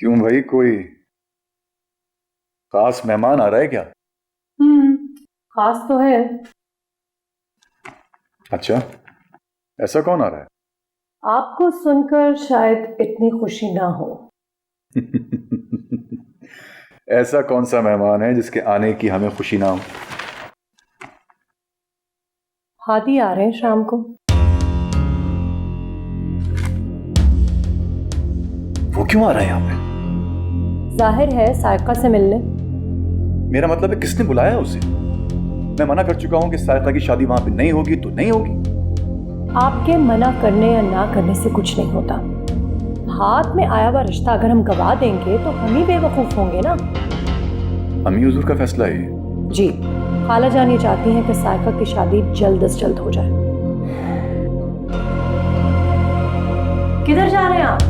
क्यों भाई, कोई खास मेहमान आ रहा है क्या? खास तो है। अच्छा, ऐसा कौन आ रहा है? आपको सुनकर शायद इतनी खुशी ना हो। ऐसा कौन सा मेहमान है जिसके आने की हमें खुशी ना हो? हादी आ रहे हैं शाम को। वो क्यों आ रहा है यहाँ पे? जाहिर है सायका से मिलने। मेरा मतलब है, किसने बुलाया उसे? मैं मना कर चुका हूं कि सायका की शादी वहां पे नहीं होगी तो नहीं होगी। आपके मना करने या ना करने से कुछ नहीं होता। हाथ में आया हुआ रिश्ता अगर हम गवा देंगे तो हम ही बेवकूफ होंगे ना। अम्मी हुजूर का फैसला है ये? जी, खाला जान ये चाहती हैं कि सायका की शादी जल्द से जल्द हो जाए। किधर जा रहे हैं आप?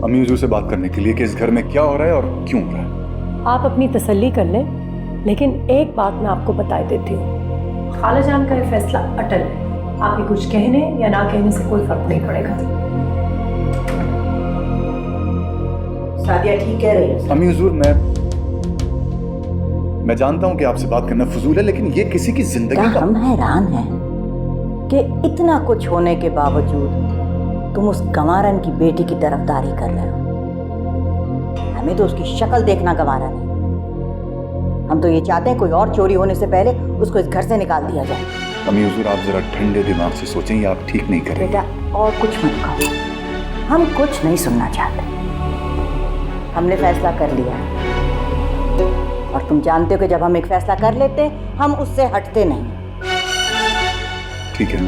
अम्मी हुजूर से बात करने के लिए कि इस घर में क्या हो रहा है और क्यों हो रहा है। आप अपनी तसल्ली कर लें, लेकिन एक बात मैं आपको बताए देती हूँ, खाला जान का ये फैसला अटल है। आपके कुछ कहने या ना कहने से कोई फर्क नहीं पड़ेगा। सादिया ठीक कह रही है। अम्मी हुजूर, मैं जानता हूं कि आपसे बात करना फजूल है, लेकिन ये किसी की जिंदगी का। हम हैरान हैं कि इतना कुछ होने के बावजूद तुम उस गंवारन की बेटी की तरफदारी कर रहे हो। हमें तो उसकी शक्ल देखना गंवारा नहीं। हम तो ये चाहते हैं कोई और चोरी होने से पहले उसको इस घर से निकाल दिया जाए। अम्मी हुजूर, आप जरा ठंडे दिमाग से सोचें, ये आप ठीक नहीं कर रहे। बेटा, और कुछ मत कहो, हम कुछ नहीं सुनना चाहते। हमने फैसला कर लिया है और तुम जानते हो कि जब हम एक फैसला कर लेते हम उससे हटते नहीं। ठीक है,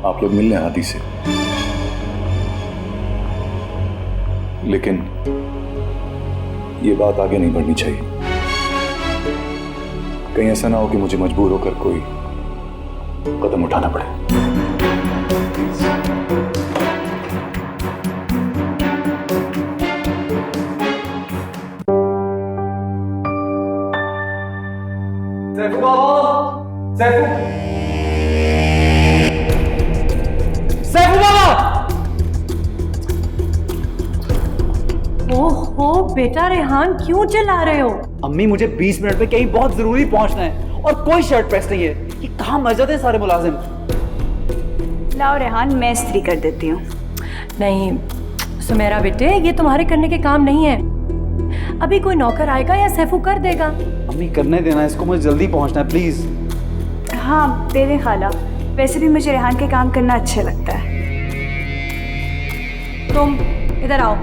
आप लोग मिल लें हादी से, लेकिन ये बात आगे नहीं बढ़नी चाहिए। कहीं ऐसा ना हो कि मुझे मजबूर होकर कोई कदम उठाना पड़े। सैफू बाबा, सैफू बाबा! ओहो बेटा रेहान, क्यों चिल्ला रहे हो? अम्मी, मुझे 20 मिनट में कहीं बहुत जरूरी पहुंचना है और कोई शर्ट प्रेस नहीं है। ये कहाँ मर्जद है सारे मुलाजिम। लाओ रेहान, मैं इस्त्री कर देती हूँ। नहीं सुमेरा बेटे, ये तुम्हारे करने के काम नहीं है। अभी कोई नौकर आएगा या सैफू कर देगा। अम्मी, करने देना इसको, मुझे जल्दी पहुंचना है प्लीज। हाँ दे दे खाला, वैसे भी मुझे रेहान के काम करना अच्छा लगता है। तुम इधर आओ,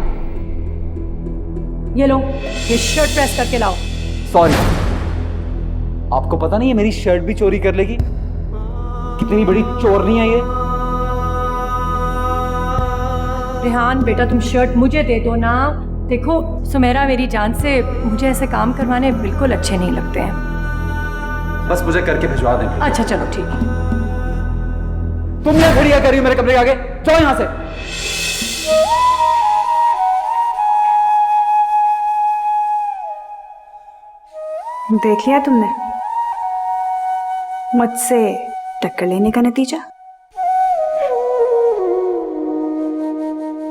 ये लो, ये शर्ट प्रेस करके लाओ। सॉरी, आपको पता नहीं है मेरी शर्ट भी चोरी कर लेगी? कितनी बड़ी चोरनी है ये। रेहान बेटा, तुम शर्ट मुझे दे दो ना। देखो सुमेरा मेरी जान से, मुझे ऐसे काम करवाने बिल्कुल अच्छे नहीं लगते हैं। बस मुझे करके भिजवा दें। अच्छा चलो ठीक है। तुम क्या खड़िया कर रही हो मेरे कमरे के आगे? जाओ यहां से। देख लिया तुमने मुझसे टक्कर लेने का नतीजा?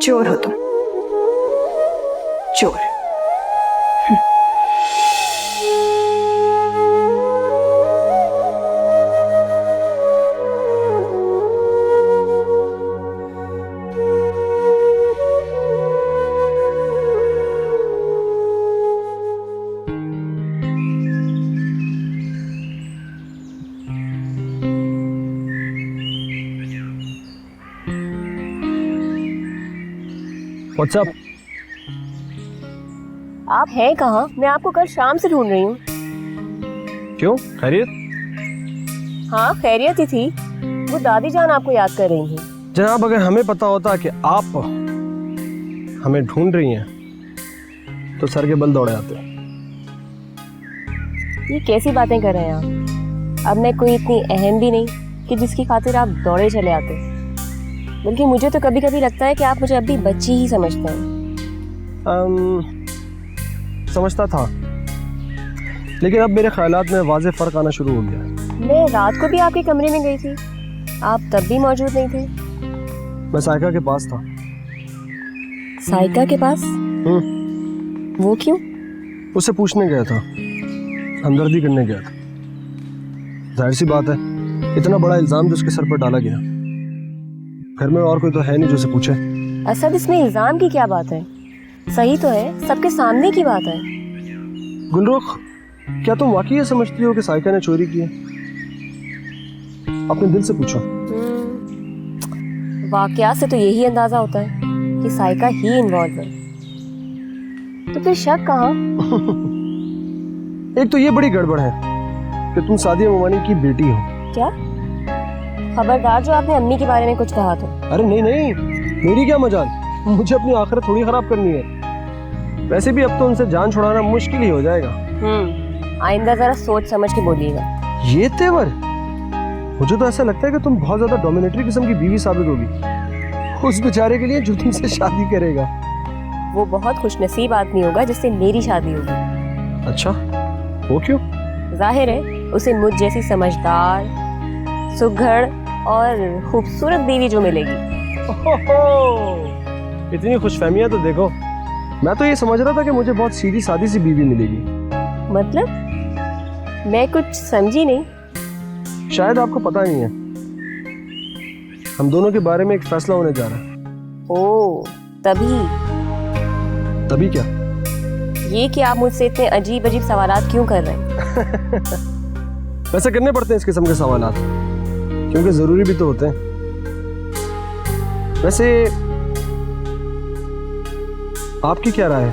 चोर हो तुम, चोर। What's up? आप हैं कहाँ? मैं आपको कल शाम से ढूंढ रही हूँ। क्यों, खैरियत? हाँ खैरियत ही थी, वो दादी जान आपको याद कर रही हैं। जनाब, अगर हमें पता होता कि आप हमें ढूंढ रही हैं तो सर के बल दौड़े आते। ये कैसी बातें कर रहे हैं आप? अब मैं कोई इतनी अहम भी नहीं कि जिसकी खातिर आप दौड़े चले आते। बल्कि मुझे तो कभी कभी लगता है कि आप मुझे अब भी बच्ची ही समझते हैं। समझता था, लेकिन अब मेरे ख्यालात में वाज़ेह फ़र्क आना शुरू हो गया है। मैं रात को भी आपके कमरे में गई थी, आप तब भी मौजूद नहीं थे। मैं सायका के पास था, साइका के पास? वो क्यों? उससे पूछने गया था, हमदर्दी करने गया था। जाहिर सी बात है, इतना बड़ा इल्जाम जो उसके सर पर डाला गया, घर में और कोई तो है नहीं जो उसे पूछे। असद, इसमें इल्जाम की क्या बात है? सही तो है, सबके सामने की बात है। गुलरुख, क्या तुम वाकई ये समझती हो कि साइका ने चोरी की है? अपने दिल से पूछो। वाकया से तो यही अंदाजा होता है कि साइका ही इन्वॉल्व है, तो फिर शक कहाँ? एक तो ये बड़ी गड़बड़ है कि तुम सादिया मोमानी की बेटी हो। क्या? खबरदार जो आपने अम्मी के बारे में कुछ कहा तो। अरे नहीं नहीं, मेरी क्या मजाल, मुझे अपनी आखिरत थोड़ी खराब करनी है। वैसे भी अब तो उनसे जान छुड़ाना मुश्किल ही हो जाएगा। आइंदा जरा सोच समझ के बोलिएगा। ये तेवर, मुझे तो ऐसा लगता है कि तुम बहुत ज्यादा डोमिनेटरी किस्म की बीवी साबित होगी उस बेचारे के लिए जो तुमसे शादी करेगा। वो बहुत खुशनसीब आदमी होगा जिससे मेरी शादी होगी। अच्छा, वो क्यों? जाहिर है उसे मुझ जैसी समझदार, सुघड़ और खूबसूरत बीवी जो मिलेगी। इतनी खुशफहमियां तो देखो। मैं तो ये समझ रहा था कि मुझे बहुत सीधी सादी सी बीवी मिलेगी। मतलब? मैं कुछ समझी नहीं। शायद आपको पता नहीं है, हम दोनों के बारे में एक फैसला होने जा रहा है। ओह, तभी? तभी क्या? ये कि आप मुझसे इतने अजीब अजीब सवालात क्यों कर रहे हैं? वैसे करने पड़ते हैं इस किस्म के सवालात, क्योंकि जरूरी भी तो होते हैं। वैसे आपकी क्या राय है?